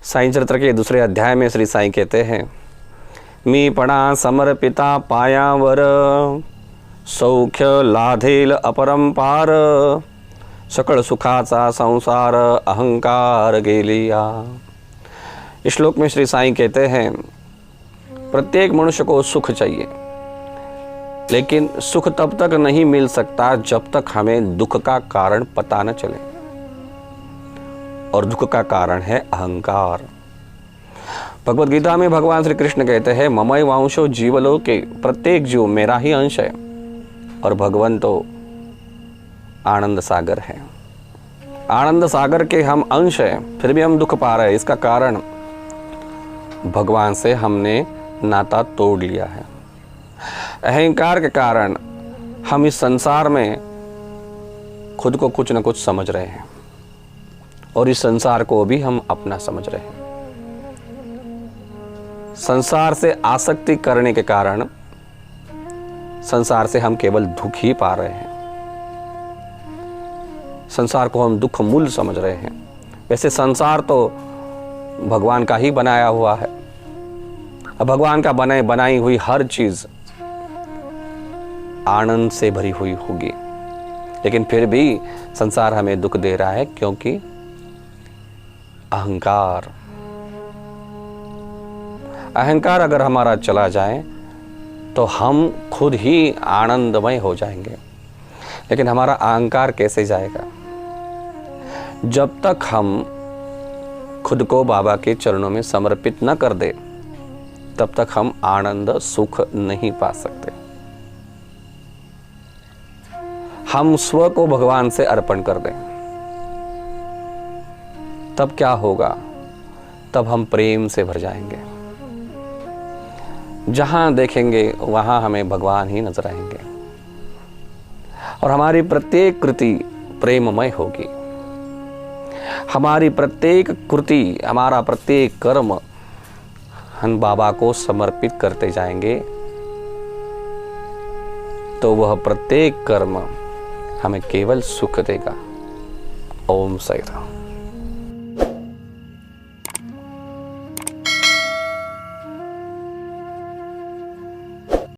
साईं चरित्र के दूसरे अध्याय में श्री साईं कहते हैं, मी पणा समर्पिता पायावर, सौख्य लाधेल अपरंपार, सकळ सुखाचा संसार अहंकार गेलिया। इस श्लोक में श्री साईं कहते हैं, प्रत्येक मनुष्य को सुख चाहिए, लेकिन सुख तब तक नहीं मिल सकता जब तक हमें दुख का कारण पता न चले, और दुख का कारण है अहंकार। भगवत गीता में भगवान श्री कृष्ण कहते हैं, ममई वांशो जीवलोके, प्रत्येक जीव मेरा ही अंश है, और भगवान तो आनंद सागर है। आनंद सागर के हम अंश हैं, फिर भी हम दुख पा रहे हैं। इसका कारण भगवान से हमने नाता तोड़ लिया है। अहंकार के कारण हम इस संसार में खुद को कुछ न कुछ समझ रहे हैं, और इस संसार को भी हम अपना समझ रहे हैं। संसार से आसक्ति करने के कारण संसार से हम केवल दुख ही पा रहे हैं। संसार को हम दुख मूल समझ रहे हैं। वैसे संसार तो भगवान का ही बनाया हुआ है। अब भगवान का बनाई हुई हर चीज आनंद से भरी हुई होगी, लेकिन फिर भी संसार हमें दुख दे रहा है, क्योंकि अहंकार अगर हमारा चला जाए तो हम खुद ही आनंदमय हो जाएंगे। लेकिन हमारा अहंकार कैसे जाएगा? जब तक हम खुद को बाबा के चरणों में समर्पित न कर दे, तब तक हम आनंद सुख नहीं पा सकते। हम स्व को भगवान से अर्पण कर दें, तब क्या होगा? तब हम प्रेम से भर जाएंगे। जहां देखेंगे वहां हमें भगवान ही नजर आएंगे, और हमारी प्रत्येक कृति प्रेममय होगी। हमारी प्रत्येक कृति, हमारा प्रत्येक कर्म हम बाबा को समर्पित करते जाएंगे, तो वह प्रत्येक कर्म हमें केवल सुख देगा। ओम साईं राम।